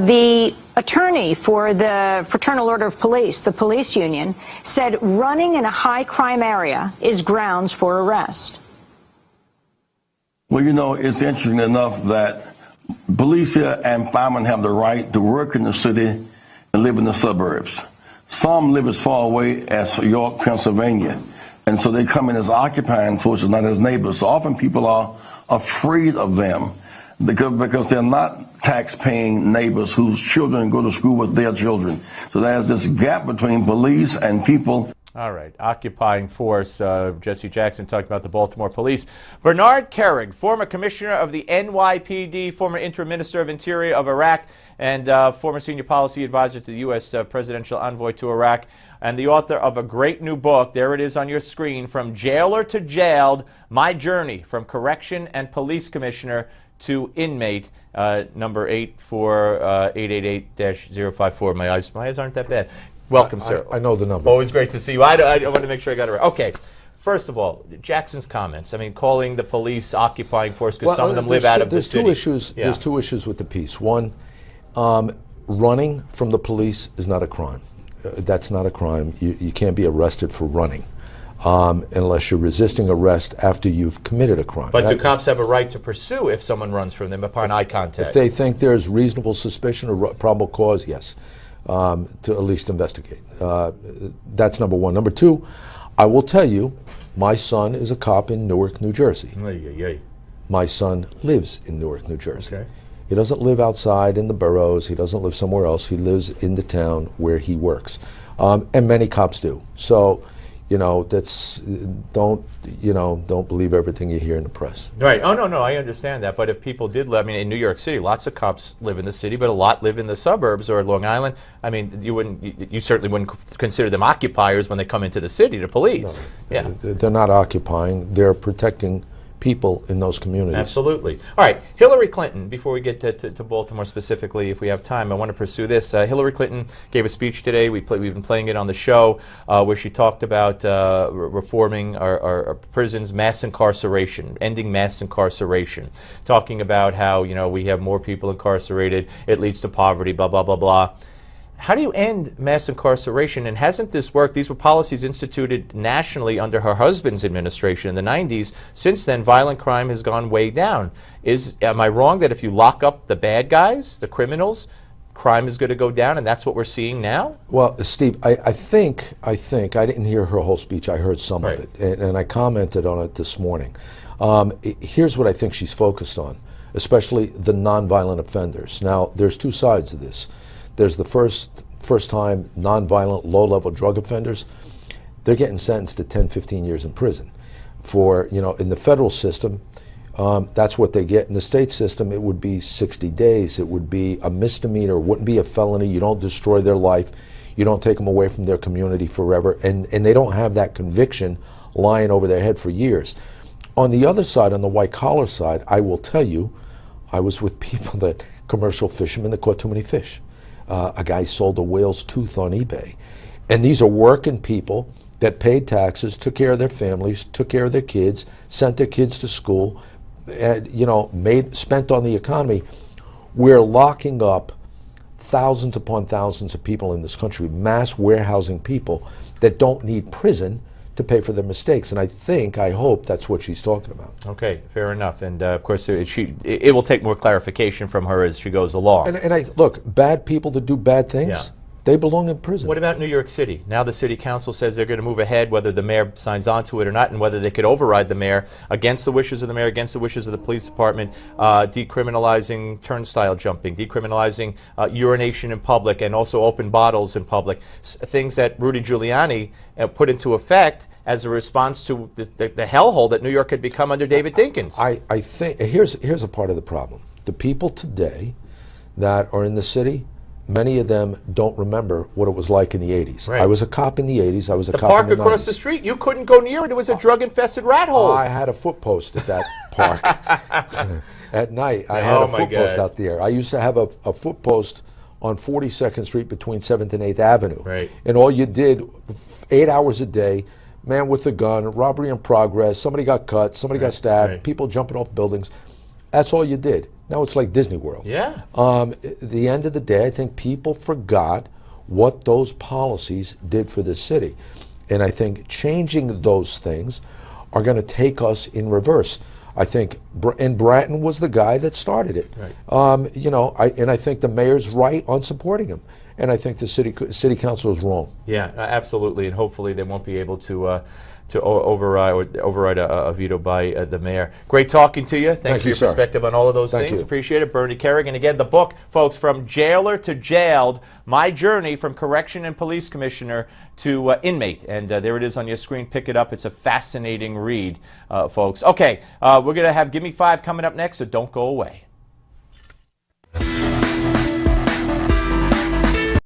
The attorney for the Fraternal Order of Police, the police union, said running in a high-crime area is grounds for arrest. Well, you know, it's interesting enough that police here and firemen have the right to work in the city and live in the suburbs. Some live as far away as York, Pennsylvania, and so they come in as occupying forces, not as neighbors. So often people are afraid of them because they're not tax-paying neighbors whose children go to school with their children. So there's this gap between police and people. All right, occupying force. Jesse Jackson talked about the Baltimore police. Bernard Kerik, former commissioner of the NYPD, former interim minister of Interior of Iraq, and former senior policy advisor to the U.S. Presidential Envoy to Iraq, and the author of a great new book. There it is on your screen, From Jailer to Jailed, My Journey from Correction and Police Commissioner to Inmate, number 84888-054. My eyes aren't that bad. Welcome, sir. I know the number. Always great to see you. I want to make sure I got it right. Okay. First of all, Jackson's comments. I mean, calling the police occupying force because some of them live out of the city. There's two issues with the piece. One, running from the police is not a crime. That's not a crime. You can't be arrested for running unless you're resisting arrest after you've committed a crime. But do cops have a right to pursue if someone runs from them upon eye contact? If they think there's reasonable suspicion or probable cause, yes. To at least investigate. That's number one. Number two, I will tell you, my son is a cop in Newark, New Jersey. My son lives in Newark, New Jersey. Okay. He doesn't live outside in the boroughs. He doesn't live somewhere else. He lives in the town where he works. And many cops do. So, you know, don't believe everything you hear in the press. Right. Oh, no, I understand that. But if people did live, I mean, in New York City, lots of cops live in the city, but a lot live in the suburbs or Long Island. I mean, you certainly wouldn't consider them occupiers when they come into the city, the police. No, yeah. They're not occupying. They're protecting people in those communities. Absolutely. All right, Hillary Clinton, before we get to Baltimore specifically, if we have time, I want to pursue this. Hillary Clinton gave a speech today. We've been playing it on the show where she talked about reforming our prisons, mass incarceration, ending mass incarceration, talking about how, you know, we have more people incarcerated, it leads to poverty, blah, blah, blah, blah. How do you end mass incarceration? And hasn't this worked? These were policies instituted nationally under her husband's administration in the 90s. Since then, violent crime has gone way down. Am I wrong that if you lock up the bad guys, the criminals, crime is going to go down, and that's what we're seeing now? Well, Steve, I think I didn't hear her whole speech. I heard some of it, and I commented on it this morning. Here's what I think she's focused on, especially the nonviolent offenders. Now, there's two sides of this. There's the first-time nonviolent, low-level drug offenders. They're getting sentenced to 10, 15 years in prison. For, you know, in the federal system, that's what they get. In the state system, it would be 60 days. It would be a misdemeanor. It wouldn't be a felony. You don't destroy their life. You don't take them away from their community forever. And they don't have that conviction lying over their head for years. On the other side, on the white-collar side, I will tell you, I was with people that, commercial fishermen that caught too many fish. A guy sold a whale's tooth on eBay. And these are working people that paid taxes, took care of their families, took care of their kids, sent their kids to school, and, you know, spent on the economy. We're locking up thousands upon thousands of people in this country, mass warehousing people that don't need prison to pay for their mistakes. And I hope that's what she's talking about. Okay, fair enough. And of course, it will take more clarification from her as she goes along. And look, bad people that do bad things, they belong in prison. What about New York City? Now the city council says they're going to move ahead, whether the mayor signs on to it or not, and whether they could override the mayor against the wishes of the mayor, against the wishes of the police department, decriminalizing turnstile jumping, decriminalizing urination in public, and also open bottles in public, things that Rudy Giuliani put into effect as a response to the hellhole that New York had become under David Dinkins. I think here's a part of the problem. The people today that are in the city, many of them don't remember what it was like in the 80s. Right. I was a cop in the 80s. I was a the cop park in the 90s. Across the street, you couldn't go near it. It was a drug-infested rat hole. I had a foot post at that park. At night, I had a foot post out there. I used to have a foot post on 42nd Street between 7th and 8th Avenue. Right. And all you did, 8 hours a day, man with a gun, robbery in progress, somebody got cut, somebody got stabbed, people jumping off buildings. That's all you did. Now it's like Disney World. Yeah. At the end of the day, I think people forgot what those policies did for the city. And I think changing those things are going to take us in reverse. I think, and Bratton was the guy that started it. Right. You know, I think the mayor's right on supporting him. And I think the city council is wrong. Yeah, absolutely, and hopefully they won't be able to override a veto by the mayor. Great talking to you. Thanks for your perspective on all of those things. Appreciate it. Bernie Kerik. And again, the book, folks, From Jailer to Jailed, My Journey from Correction and Police Commissioner to Inmate. And there it is on your screen. Pick it up. It's a fascinating read, folks. Okay, we're going to have Give Me Five coming up next, so don't go away.